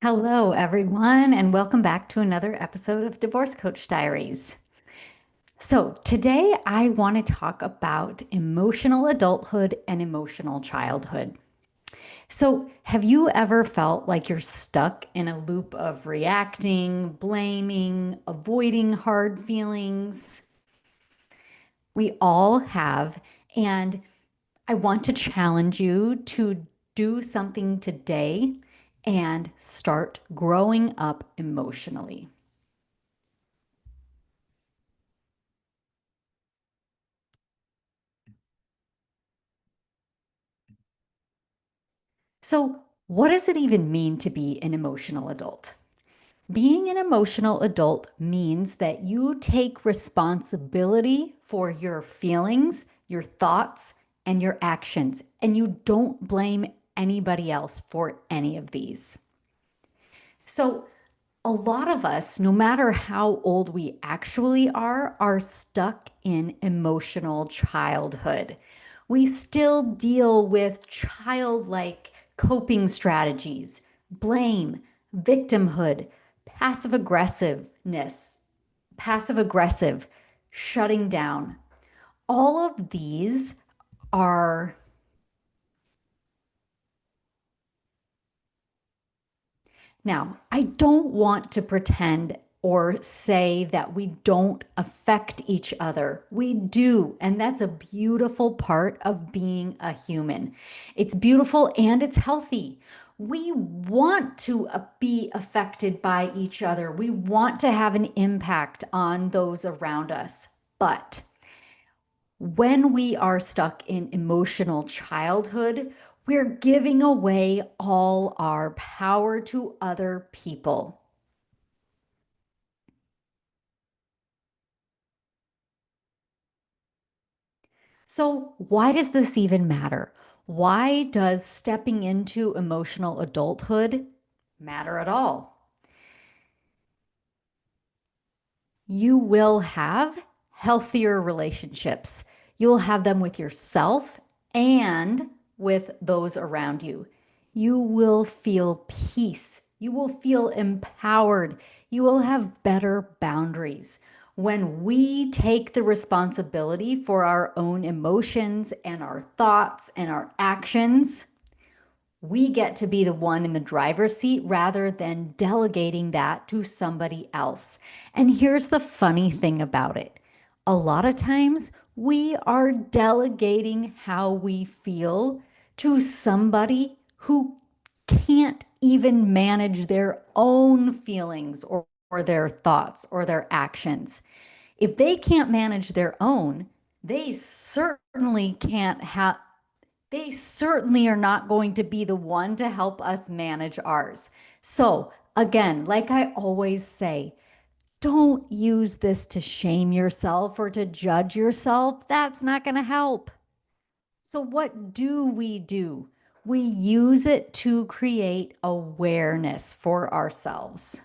Hello, everyone, and welcome back to another episode of Divorce Coach Diaries. So, today I want to talk about emotional adulthood and emotional childhood. So, have you ever felt like you're stuck in a loop of reacting, blaming, avoiding hard feelings? We all have, and I want to challenge you to do something today and start growing up emotionally. So, what does it even mean to be an emotional adult? Being an emotional adult means that you take responsibility for your feelings, your thoughts, and your actions, and you don't blame anybody else for any of these. So, a lot of us, no matter how old we actually are stuck in emotional childhood. We still deal with childlike coping strategies, blame, victimhood, passive aggressiveness, passive aggressive, shutting down. All of these are Now, I don't want to pretend or say that we don't affect each other. We do. And that's a beautiful part of being a human. It's beautiful and it's healthy. We want to be affected by each other. We want to have an impact on those around us. But when we are stuck in emotional childhood, we're giving away all our power to other people. So, why does this even matter? Why does stepping into emotional adulthood matter at all? You will have healthier relationships. You'll have them with yourself and with those around you. You will feel peace. You will feel empowered. You will have better boundaries. When we take the responsibility for our own emotions and our thoughts and our actions, we get to be the one in the driver's seat rather than delegating that to somebody else. And here's the funny thing about it. A lot of times we are delegating how we feel to somebody who can't even manage their own feelings or their thoughts or their actions. If they can't manage their own, they certainly can't have they certainly are not going to be the one to help us manage ours. So, again, like I always say, don't use this to shame yourself or to judge yourself. That's not going to help. So, what do? We use it to create awareness for ourselves.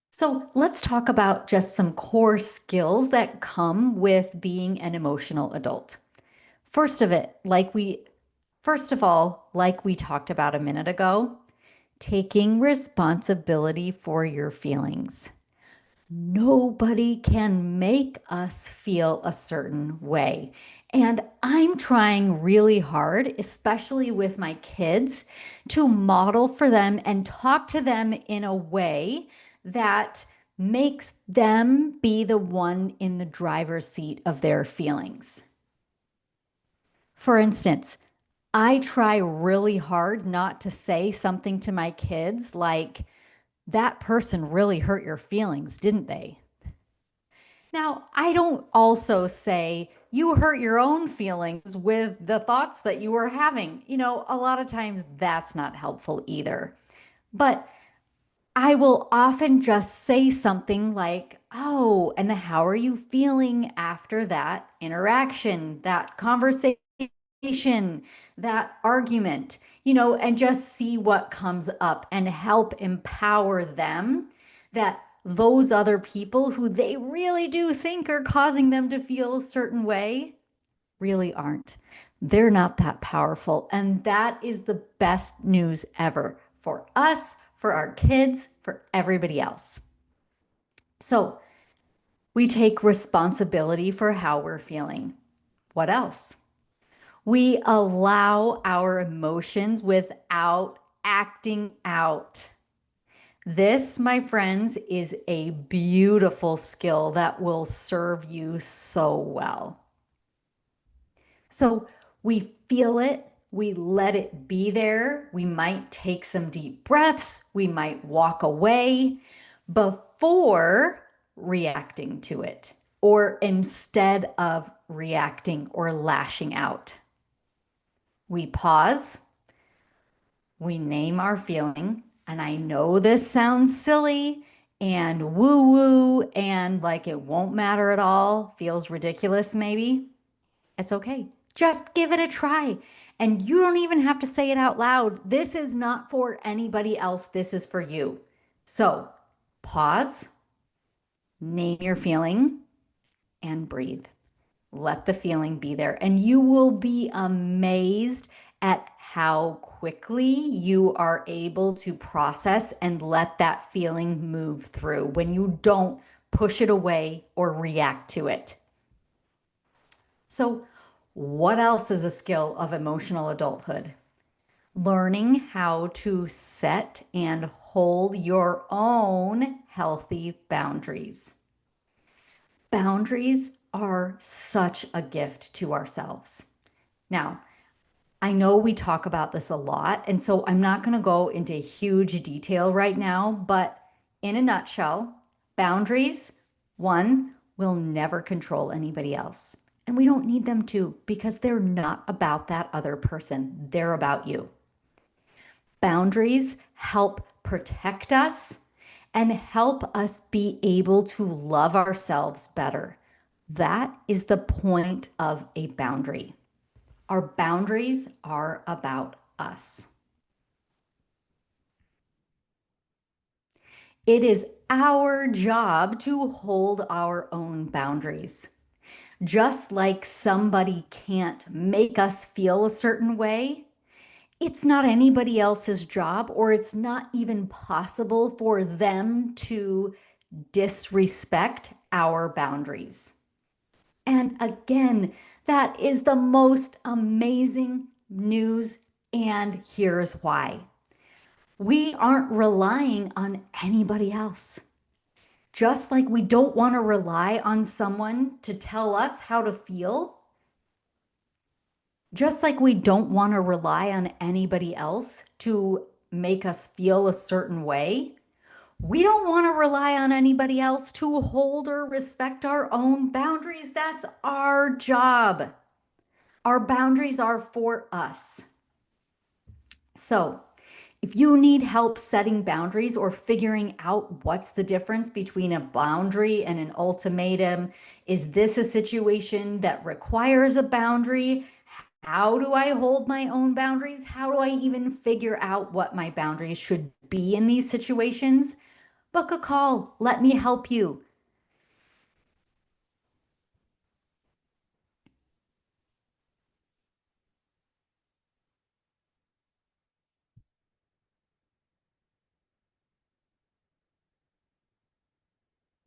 So, let's talk about just some core skills that come with being an emotional adult. First of it, like we First of all, like we talked about a minute ago, taking responsibility for your feelings. Nobody can make us feel a certain way. And I'm trying really hard, especially with my kids, to model for them and talk to them in a way that makes them be the one in the driver's seat of their feelings. For instance, I try really hard not to say something to my kids like, that person really hurt your feelings, didn't they? Now, I don't also say, you hurt your own feelings with the thoughts that you were having. A lot of times that's not helpful either. But I will often just say something like, oh, and how are you feeling after that interaction, that conversation? That argument, and just see what comes up and help empower them that those other people who they really do think are causing them to feel a certain way really aren't. They're not that powerful. And that is the best news ever for us, for our kids, for everybody else. So we take responsibility for how we're feeling. What else? We allow our emotions without acting out. This, my friends, is a beautiful skill that will serve you so well. So we feel it, we let it be there. We might take some deep breaths, we might walk away before reacting to it, or instead of reacting or lashing out. We pause, we name our feeling, and I know this sounds silly and woo woo and like it won't matter at all, feels ridiculous maybe. It's okay. Just give it a try. And you don't even have to say it out loud. This is not for anybody else. This is for you. So pause, name your feeling, and breathe. Let the feeling be there. And you will be amazed at how quickly you are able to process and let that feeling move through when you don't push it away or react to it. So, what else is a skill of emotional adulthood? Learning how to set and hold your own healthy boundaries. Boundaries are such a gift to ourselves. Now, I know we talk about this a lot, and so I'm not going to go into huge detail right now, but in a nutshell, boundaries, one, will never control anybody else. And we don't need them to because they're not about that other person, they're about you. Boundaries help protect us and help us be able to love ourselves better. That is the point of a boundary. Our boundaries are about us. It is our job to hold our own boundaries. Just like somebody can't make us feel a certain way, it's not anybody else's job, or it's not even possible for them to disrespect our boundaries. And again, that is the most amazing news. And here's why. We aren't relying on anybody else. Just like we don't want to rely on someone to tell us how to feel, just like we don't want to rely on anybody else to make us feel a certain way, we don't want to rely on anybody else to hold or respect our own boundaries. That's our job. Our boundaries are for us. So, if you need help setting boundaries or figuring out what's the difference between a boundary and an ultimatum, is this a situation that requires a boundary? How do I hold my own boundaries? How do I even figure out what my boundaries should be in these situations? Book a call. Let me help you.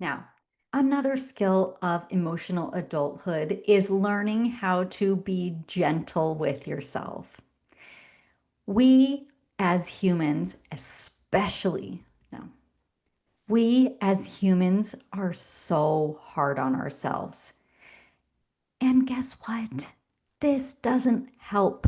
Now, another skill of emotional adulthood is learning how to be gentle with yourself. We as humans, especially now, we as humans are so hard on ourselves. And guess what? This doesn't help.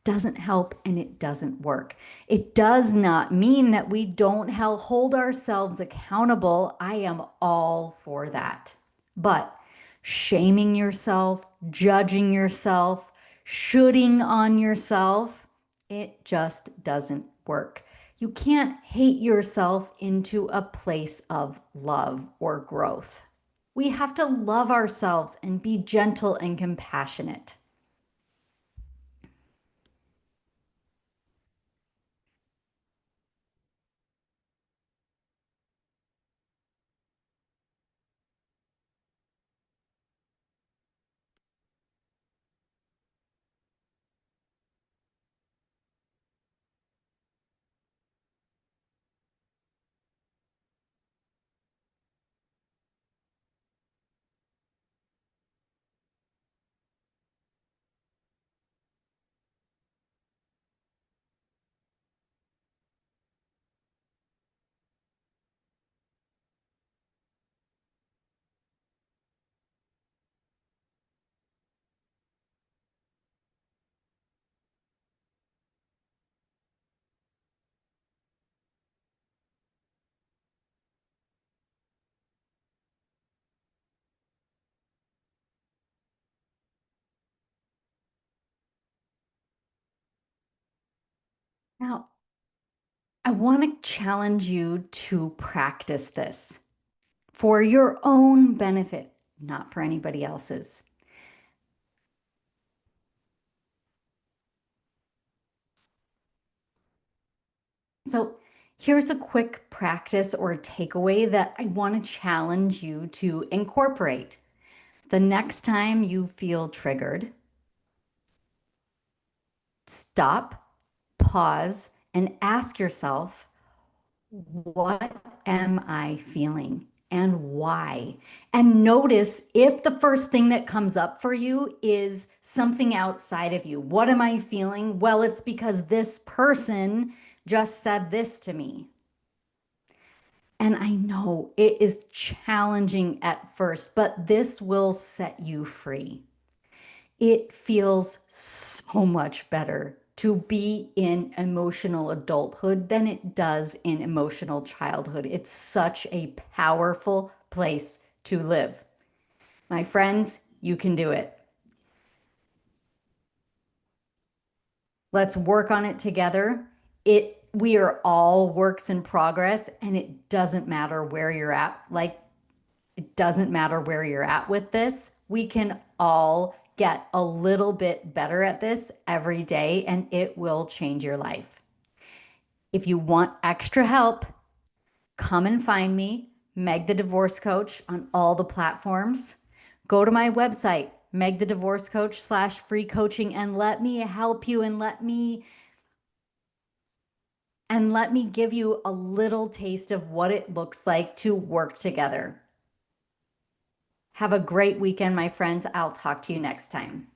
Doesn't help and it doesn't work. It does not mean that we don't hold ourselves accountable. I am all for that. But shaming yourself, judging yourself, shooting on yourself, it just doesn't work. You can't hate yourself into a place of love or growth. We have to love ourselves and be gentle and compassionate. Now, I want to challenge you to practice this for your own benefit, not for anybody else's. So, here's a quick practice or takeaway that I want to challenge you to incorporate. The next time you feel triggered, stop, pause, and ask yourself, what am I feeling and why? And notice if the first thing that comes up for you is something outside of you. What am I feeling? Well, it's because this person just said this to me. And I know it is challenging at first, but this will set you free. It feels so much better to be in emotional adulthood than it does in emotional childhood. It's such a powerful place to live. My friends, you can do it. Let's work on it together. We are all works in progress, and it doesn't matter where you're at. Like, it doesn't matter where you're at with this. We can all get a little bit better at this every day, and it will change your life. If you want extra help, come and find me, Meg the Divorce Coach, on all the platforms. Go to my website, Meg the Divorce Coach /free coaching, and let me help you and let me give you a little taste of what it looks like to work together. Have a great weekend, my friends. I'll talk to you next time.